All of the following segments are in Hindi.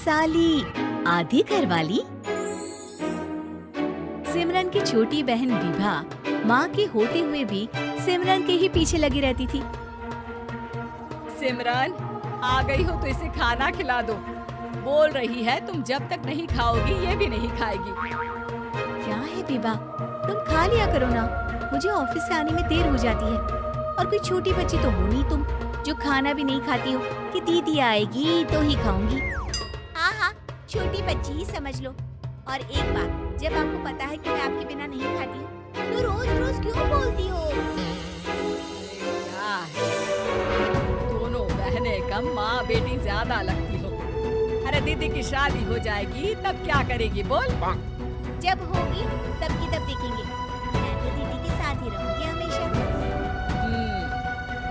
साली आधी घरवाली। सिमरन की छोटी बहन विभा माँ के होते हुए भी सिमरन के ही पीछे लगी रहती थी। सिमरन आ गई हो तो इसे खाना खिला दो। बोल रही है तुम जब तक नहीं खाओगी ये भी नहीं खाएगी। क्या है विभा, तुम खा लिया करो ना, मुझे ऑफिस से आने में देर हो जाती है। और कोई छोटी बच्ची तो हो नहीं तुम जो खाना भी नहीं खाती हो कि दीदी आएगी तो ही खाऊंगी। हाँ, छोटी बच्ची ही समझ लो। और एक बात, जब आपको पता है कि मैं आपके बिना नहीं खाती हूँ तो रोज रोज क्यों बोलती हो? क्या है? दोनों बहनें कम माँ बेटी ज्यादा लगती हो। अरे दीदी की शादी हो जाएगी तब क्या करेगी बोल? जब होगी तब की तब देखेंगे। मैं तो दीदी के साथ ही रहूंगी हमेशा।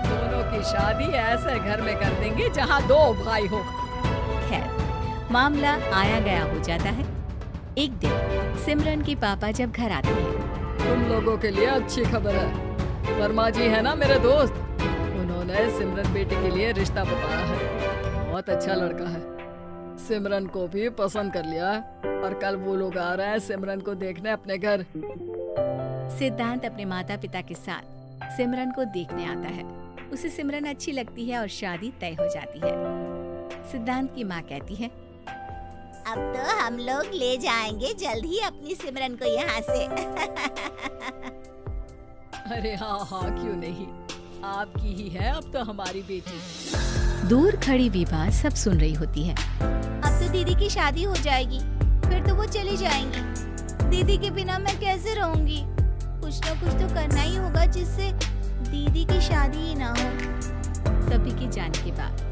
दोनों की शादी ऐसे घर में कर देंगे जहाँ दो भाई हो। खैर, मामला आया गया हो जाता है। एक दिन सिमरन के पापा जब घर आते हैं, तुम लोगों के लिए अच्छी खबर है। वर्मा जी है ना मेरे दोस्त, उन्होंने सिमरन बेटी के लिए रिश्ता बताया है। बहुत अच्छा लड़का है, सिमरन को भी पसंद कर लिया है और कल वो लोग आ रहे हैं सिमरन को देखने अपने घर। सिद्धांत अपने माता पिता के साथ सिमरन को देखने आता है। उसे सिमरन अच्छी लगती है और शादी तय हो जाती है। सिद्धांत की माँ कहती है, अब तो हम लोग ले जाएंगे जल्द ही अपनी सिमरन को यहाँ से। अरे हाँ क्यों नहीं, आपकी ही है अब तो हमारी बेटी। दूर खड़ी विभा सब सुन रही होती है। अब तो दीदी की शादी हो जाएगी, फिर तो वो चली जाएंगी। दीदी के बिना मैं कैसे रहूंगी? कुछ ना कुछ तो करना ही होगा जिससे दीदी की शादी ही ना हो। सभी की जाने के बाद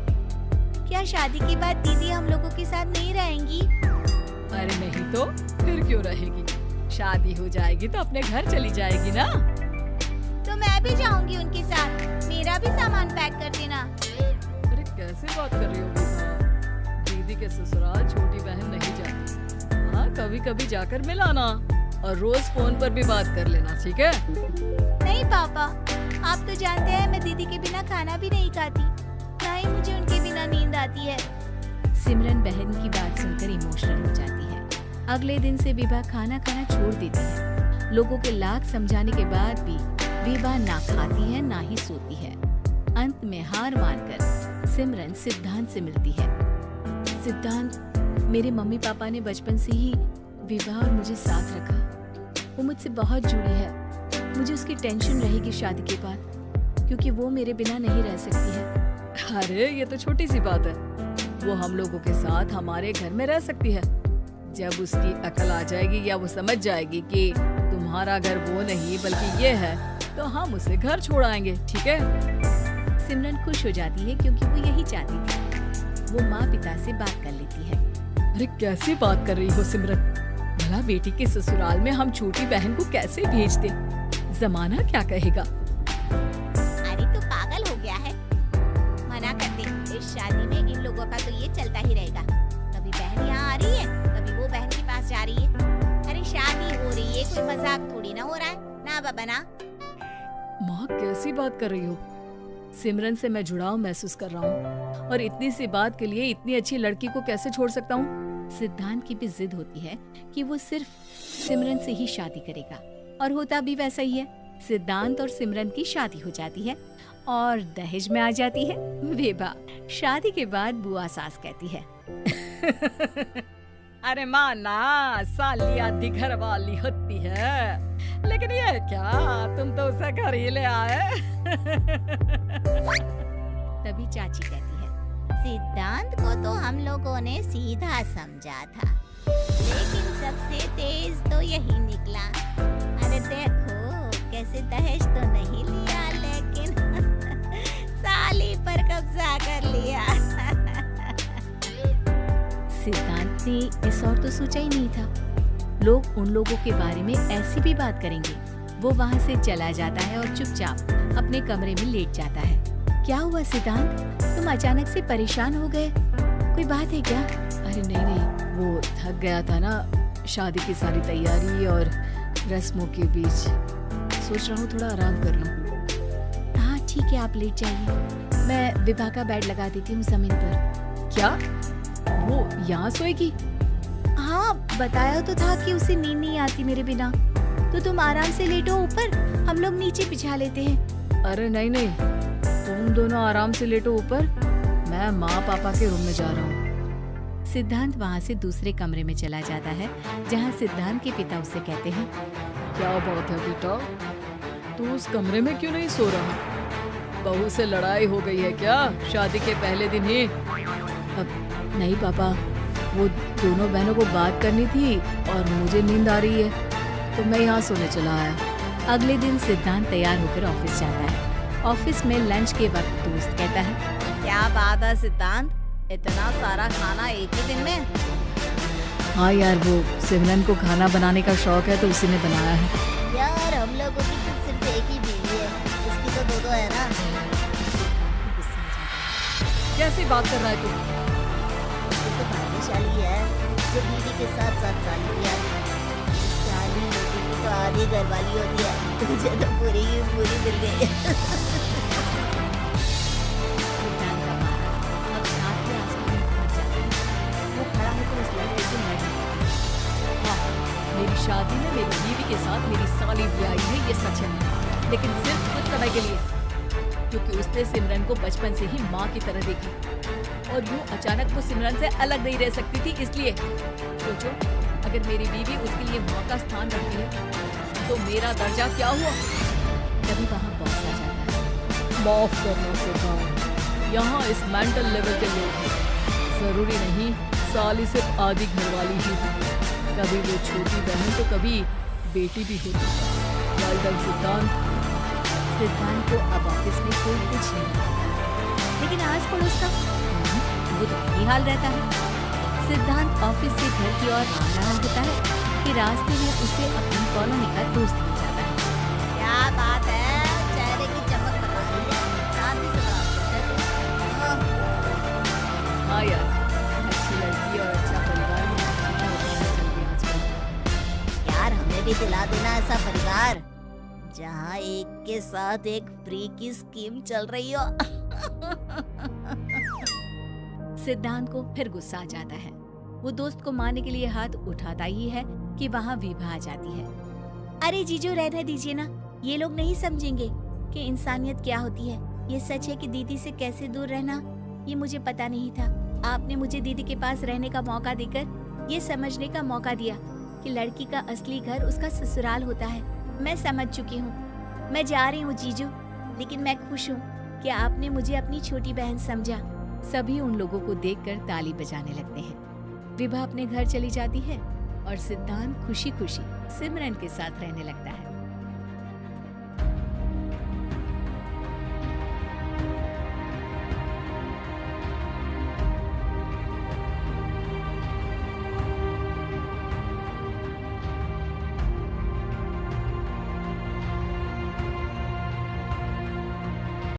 क्या शादी के बाद दीदी हम लोगों के साथ नहीं रहेंगी? अरे नहीं तो फिर क्यों रहेगी? शादी हो जाएगी तो अपने घर चली जाएगी ना। तो मैं भी जाऊंगी उनके साथ, मेरा भी सामान पैक कर देना। अरे कैसे बात कर रही हो विभा? दीदी के ससुराल छोटी बहन नहीं जाती। हाँ कभी कभी जाकर मिलाना और रोज फोन पर भी बात कर लेना, ठीक है? नहीं पापा, आप तो जानते हैं मैं दीदी के बिना खाना भी नहीं खाती, ना ही मुझे उनके बिना नींद आती है। सिमरन बहन की बात सुनकर इमोशनल हो जाती है। अगले दिन से विभा खाना खाना छोड़ देती है। लोगों के लाख समझाने के बाद भी विभा ना खाती है ना ही सोती है। अंत में हार मानकर सिमरन सिद्धांत से मिलती है। सिद्धांत, मेरे मम्मी पापा ने बचपन से ही विभा और मुझे साथ रखा। वो मुझसे बहुत जुड़ी है। मुझे उसकी टेंशन रहेगी शादी के बाद, क्योंकि वो मेरे बिना नहीं रह सकती है। अरे ये तो छोटी सी बात है, वो हम लोगों के साथ हमारे घर में रह सकती है। जब उसकी अकल आ जाएगी या वो समझ जाएगी कि तुम्हारा घर वो नहीं बल्कि ये है, तो हम उसे घर छोड़ आएंगे, ठीक है? सिमरन खुश हो जाती है क्योंकि वो यही चाहती थी। वो माँ पिता से बात कर लेती है। अरे कैसी बात कर रही हो सिमरन? भला बेटी के ससुराल में हम छोटी बहन को कैसे भेज दे? जमाना क्या कहेगा? अरे तो पागल हो गया है, मना कर दे। इस शादी में इन लोगों का तो ये चलता ही रहेगा। कभी बहन यहाँ आ रही है, कभी वो बहन के पास जा रही है। अरे शादी हो रही है, कोई मजाक थोड़ी ना हो रहा है ना बाबा ना। माँ कैसी बात कर रही हो? सिमरन से मैं जुड़ाव महसूस कर रहा हूँ और इतनी सी बात के लिए इतनी अच्छी लड़की को कैसे छोड़ सकता हूँ? सिद्धांत की भी जिद होती है कि वो सिर्फ सिमरन से ही शादी करेगा, और होता भी वैसा ही है। सिद्धांत और सिमरन की शादी हो जाती है और दहेज में आ जाती है विभा। शादी के बाद बुआ सास कहती है, अरे माँ ना, साली आधी घर वाली होती है, लेकिन ये क्या, तुम तो उसे घर ही ले आए। तभी चाची कहती है, सिद्धांत को तो हम लोगों ने सीधा समझा था, लेकिन सबसे तेज तो यही निकला। अरे देखो कैसे दहेज तो नहीं लिया, लेकिन साली पर कब्जा कर लिया। सिद्धांत ने इस और तो सोचा ही नहीं था। लोग उन लोगों के बारे में ऐसी भी बात करेंगे। वो वहाँ से चला जाता है और चुपचाप अपने कमरे में लेट जाता है। क्या हुआ सिद्धांत, तुम अचानक से परेशान हो गए? कोई बात है क्या? अरे नहीं, वो थक गया था ना, शादी की सारी तैयारी और रस्मों के बीच। सोच रहा हूँ थोड़ा आराम कर लूँ। हाँ ठीक है, आप लेट जाइए, मैं विभा का बेड लगा देती हूँ जमीन पर। क्या? वो यहाँ सोएगी? हाँ, बताया तो था कि उसे नींद नहीं आती मेरे बिना। तो तुम आराम से लेटो ऊपर, हम लोग नीचे बिछा लेते हैं। अरे नहीं नहीं, तुम दोनों आराम से लेटो ऊपर, मैं माँ पापा के रूम में जा रहा हूँ। सिद्धांत वहाँ से दूसरे कमरे में चला जाता है जहाँ सिद्धांत के पिता उसे कहते हैं, क्या बात है बेटा, तू उस कमरे में क्यों नहीं सो रहा? बहू से लड़ाई हो गई है क्या शादी के पहले दिन ही? अब नहीं पापा, वो दोनों बहनों को बात करनी थी और मुझे नींद आ रही है तो मैं यहाँ सोने चला आया। अगले दिन सिद्धांत तैयार होकर ऑफिस जाता है। ऑफिस में लंच के वक्त दोस्त कहता है, क्या बात है सिद्धांत, इतना सारा खाना एक ही दिन में? हाँ यार, वो सिमरन को खाना बनाने का शौक है तो उसी ने बनाया है। यार हम लोगों की तो सिर्फ एक ही बीवी है, उसकी तो दो है ना। कैसी बात कर रहा है तू? वो तो भाग्यशाली है जो बीवी के साथ साथ साली भी आती है। साली होती की तो आधी घरवाली होती है, तुझे तो पूरी की पूरी मिल गई है। सिद्धांत का मारा अब साथ के आसमान में पहुंच जाता है। वो खड़ा होकर उस लड़के से लड़, हाँ, मेरी शादी में मेरी बीवी के साथ मेरी साली भी आई है, ये सच है, लेकिन सिर्फ कुछ समय के लिए, क्योंकि उसने सिमरन को बचपन से ही माँ की तरह देखा और यूँ अचानक वो सिमरन से अलग नहीं रह सकती थी। इसलिए सोचो, अगर मेरी बीवी उसके लिए माँ का स्थान रखती है तो मेरा दर्जा क्या हुआ? तभी वहाँ बॉस आ जाता है। माफ करना सिद्धांत, यहाँ इस मेंटल लेवल के लोग हैं, जरूरी नहीं साली सिर्फ आधी घरवाली ही है, कभी वो छोटी बहन तो कभी बेटी भी होती है। वेल डन सिद्धांत। सिद्धांत को अब ऑफिस में कोई कुछ नहीं कहता, लेकिन आस पड़ोस का वो तो यही हाल रहता है। सिद्धांत ऑफिस से घर की ओर आ रहा होता है कि रास्ते में उसे अपनी कॉलोनी का दोस्त मिल जाता है। क्या बात है, चेहरे की चमक बता रही है, शादी से बड़ा खुश है तू। हाँ यार, अच्छी लड़की और अच्छा परिवार में अच्छा होता है आजकल। यार हमें भी दिला देना ऐसा परिवार जहाँ एक के साथ एक फ्री की स्कीम चल रही हो। सिद्धांत को फिर गुस्सा आ जाता है। वो दोस्त को मारने के लिए हाथ उठाता ही है कि वहाँ विभा आ जाती है। अरे जीजू रहने दीजिए ना, ये लोग नहीं समझेंगे कि इंसानियत क्या होती है। ये सच है कि दीदी से कैसे दूर रहना ये मुझे पता नहीं था। आपने मुझे दीदी के पास रहने का मौका देकर ये समझने का मौका दिया कि लड़की का असली घर उसका ससुराल होता है। मैं समझ चुकी हूँ, मैं जा रही हूँ जीजू, लेकिन मैं खुश हूँ कि आपने मुझे अपनी छोटी बहन समझा। सभी उन लोगों को देखकर ताली बजाने लगते हैं। विभा अपने घर चली जाती है और सिद्धांत खुशी खुशी सिमरन के साथ रहने लगता है।